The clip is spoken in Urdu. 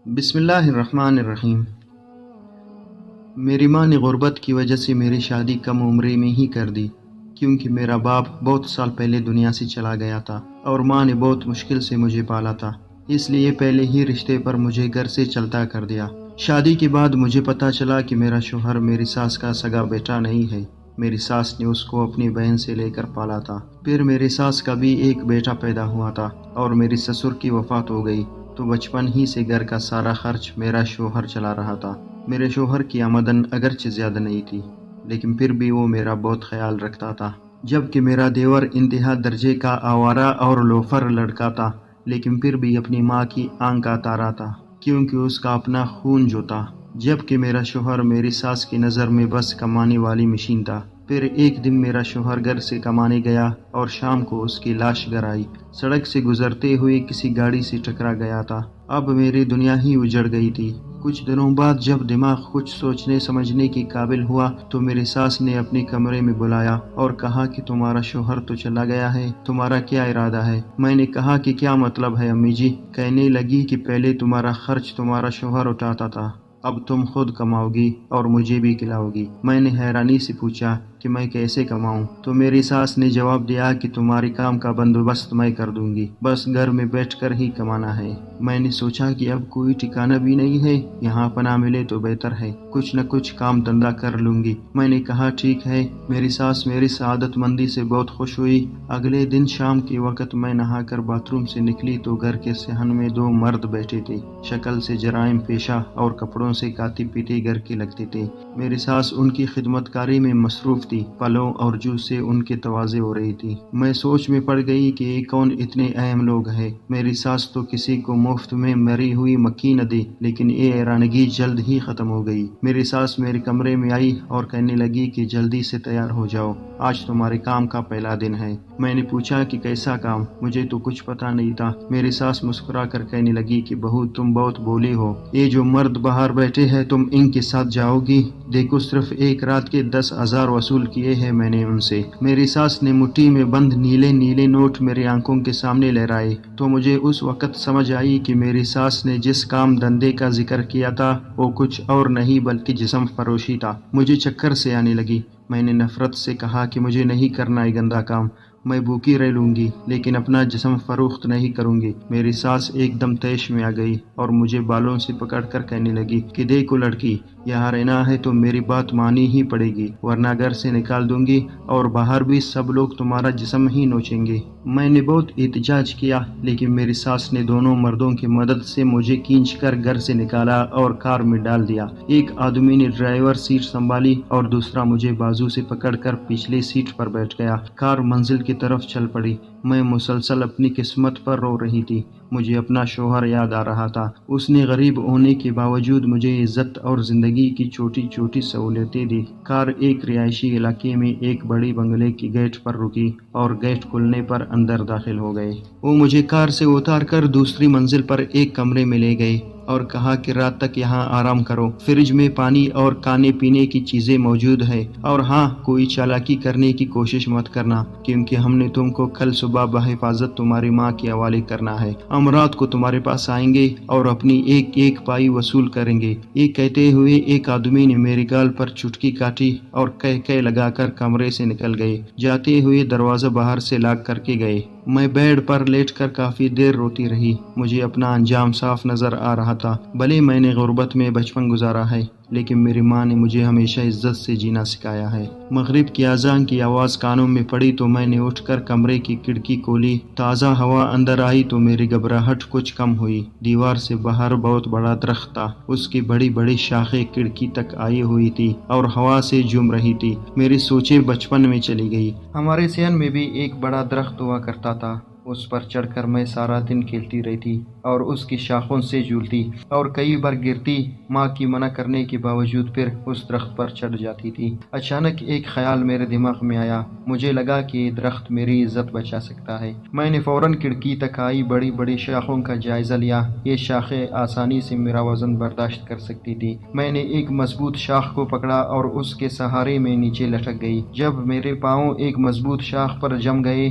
بسم اللہ الرحمن الرحیم۔ میری ماں نے غربت کی وجہ سے میری شادی کم عمری میں ہی کر دی، کیونکہ میرا باپ بہت سال پہلے دنیا سے چلا گیا تھا اور ماں نے بہت مشکل سے مجھے پالا تھا، اس لیے پہلے ہی رشتے پر مجھے گھر سے چلتا کر دیا۔ شادی کے بعد مجھے پتہ چلا کہ میرا شوہر میری ساس کا سگا بیٹا نہیں ہے، میری ساس نے اس کو اپنی بہن سے لے کر پالا تھا۔ پھر میری ساس کا بھی ایک بیٹا پیدا ہوا تھا اور میری سسر کی وفات ہو گئی، تو بچپن ہی سے گھر کا سارا خرچ میرا شوہر چلا رہا تھا۔ میرے شوہر کی آمدن اگرچہ زیادہ نہیں تھی، لیکن پھر بھی وہ میرا بہت خیال رکھتا تھا۔ جبکہ میرا دیور انتہا درجے کا آوارہ اور لوفر لڑکا تھا، لیکن پھر بھی اپنی ماں کی آنکھ کا تارا تھا، کیونکہ اس کا اپنا خون جو تھا۔ جبکہ میرا شوہر میری ساس کی نظر میں بس کمانے والی مشین تھا۔ پھر ایک دن میرا شوہر گھر سے کمانے گیا اور شام کو اس کی لاش گھر آئی۔ سڑک سے گزرتے ہوئے کسی گاڑی سے ٹکرا گیا تھا۔ اب میری دنیا ہی اجڑ گئی تھی۔ کچھ دنوں بعد جب دماغ کچھ سوچنے سمجھنے کے قابل ہوا تو میری ساس نے اپنے کمرے میں بلایا اور کہا کہ تمہارا شوہر تو چلا گیا ہے، تمہارا کیا ارادہ ہے؟ میں نے کہا کہ کیا مطلب ہے امی جی؟ کہنے لگی کہ پہلے تمہارا خرچ تمہارا شوہر اٹھاتا تھا، اب تم خود کماؤ گی اور مجھے بھی کھلاؤ گی۔ میں نے حیرانی سے پوچھا کہ میں کیسے کماؤں؟ تو میری ساس نے جواب دیا کہ تمہاری کام کا بندوبست میں کر دوں گی، بس گھر میں بیٹھ کر ہی کمانا ہے۔ میں نے سوچا کہ اب کوئی ٹھکانہ بھی نہیں ہے، یہاں پناہ ملے تو بہتر ہے، کچھ نہ کچھ کام دھندا کر لوں گی۔ میں نے کہا ٹھیک ہے۔ میری ساس میری سعادت مندی سے بہت خوش ہوئی۔ اگلے دن شام کے وقت میں نہا کر باتھ روم سے نکلی تو گھر کے صحن میں دو مرد بیٹھے تھے، شکل سے جرائم پیشہ اور کپڑوں سے کاتے پیتے گھر کے لگتے تھے۔ میری ساس ان کی خدمت کاری میں مصروف تھی، پھلوں اور جوس سے ان کے تواضع ہو رہی تھی۔ میں سوچ میں پڑ گئی کہ یہ کون اتنے اہم لوگ ہیں۔ میری ساس تو کسی کو مفت میں مری ہوئی مکھی نہ دے، لیکن یہ حیرانگی جلد ہی ختم ہو گئی۔ میری ساس میرے کمرے میں آئی اور کہنے لگی کہ جلدی سے تیار ہو جاؤ، آج تمہارے کام کا پہلا دن ہے۔ میں نے پوچھا کہ کیسا کام؟ مجھے تو کچھ پتا نہیں تھا۔ میری ساس مسکرا کر کہنے لگی کہ بہو تم بہت بولی ہو، یہ جو مرد باہر بیٹھے ہیں تم ان کے ساتھ جاؤ گی؟ دیکھو صرف ایک رات کے 10,000 وصول کیے ہیں میں نے ان سے۔ میری ساس نے مٹھی میں بند نیلے نیلے نوٹ میری آنکھوں کے سامنے لہرائے تو مجھے اس وقت سمجھ آئی کہ میری ساس نے جس کام دھندے کا ذکر کیا تھا وہ کچھ اور نہیں بلکہ جسم فروشی تھا۔ مجھے چکر سے آنے لگی۔ میں نے نفرت سے کہا کہ مجھے نہیں کرنا یہ گندا کام، میں بھوکی رہ لوں گی لیکن اپنا جسم فروخت نہیں کروں گی۔ میری ساس ایک دم طیش میں آ گئی اور مجھے بالوں سے پکڑ کر کہنے لگی کہ دیکھو لڑکی، یہاں رہنا ہے تو میری بات مانی ہی پڑے گی، ورنہ گھر سے نکال دوں گی اور باہر بھی سب لوگ تمہارا جسم ہی نوچیں گے۔ میں نے بہت احتجاج کیا لیکن میری ساس نے دونوں مردوں کی مدد سے مجھے کھینچ کر گھر سے نکالا اور کار میں ڈال دیا۔ ایک آدمی نے ڈرائیور سیٹ سنبھالی اور دوسرا مجھے بازو سے پکڑ کر پچھلی سیٹ پر بیٹھ گیا۔ کار منزل کی طرف چل پڑی۔ میں مسلسل اپنی قسمت پر رو رہی تھی۔ مجھے اپنا شوہر یاد آ رہا تھا۔ اس نے غریب ہونے کے باوجود مجھے عزت اور زندگی کی چھوٹی چھوٹی سہولتیں دی۔ کار ایک رہائشی علاقے میں ایک بڑی بنگلے کی گیٹ پر رکی اور گیٹ کھلنے پر اندر داخل ہو گئے۔ وہ مجھے کار سے اتار کر دوسری منزل پر ایک کمرے میں لے گئے اور کہا کہ رات تک یہاں آرام کرو، فریج میں پانی اور کھانے پینے کی چیزیں موجود ہیں، اور ہاں کوئی چالاکی کرنے کی کوشش مت کرنا کیونکہ ہم نے تم کو کل صبح بحفاظت تمہاری ماں کے حوالے کرنا ہے۔ ہم رات کو تمہارے پاس آئیں گے اور اپنی ایک ایک پائی وصول کریں گے۔ یہ کہتے ہوئے ایک آدمی نے میری گال پر چٹکی کاٹی اور کہہ لگا کر کمرے سے نکل گئے، جاتے ہوئے دروازہ باہر سے لاک کر کے گئے۔ میں بیڈ پر لیٹ کر کافی دیر روتی رہی۔ مجھے اپنا انجام صاف نظر آ رہا تھا۔ بھلے میں نے غربت میں بچپن گزارا ہے لیکن میری ماں نے مجھے ہمیشہ عزت سے جینا سکھایا ہے۔ مغرب کی اذان کی آواز کانوں میں پڑی تو میں نے اٹھ کر کمرے کی کھڑکی کھولی۔ تازہ ہوا اندر آئی تو میری گھبراہٹ کچھ کم ہوئی۔ دیوار سے باہر بہت بڑا درخت تھا، اس کی بڑی بڑی شاخیں کھڑکی تک آئی ہوئی تھی اور ہوا سے جھوم رہی تھی۔ میری سوچیں بچپن میں چلی گئی۔ ہمارے صحن میں بھی ایک بڑا درخت ہوا کرتا تھا، اس پر چڑھ کر میں سارا دن کھیلتی رہتی اور اس کی شاخوں سے جھولتی اور کئی بار گرتی، ماں کی منع کرنے کے باوجود پھر اس درخت پر چڑھ جاتی تھی۔ اچانک ایک خیال میرے دماغ میں آیا، مجھے لگا کہ یہ درخت میری عزت بچا سکتا ہے۔ میں نے فوراً کھڑکی تک آئی بڑی بڑی شاخوں کا جائزہ لیا۔ یہ شاخیں آسانی سے میرا وزن برداشت کر سکتی تھی۔ میں نے ایک مضبوط شاخ کو پکڑا اور اس کے سہارے میں نیچے لٹک گئی۔ جب میرے پاؤں ایک مضبوط شاخ پر جم گئے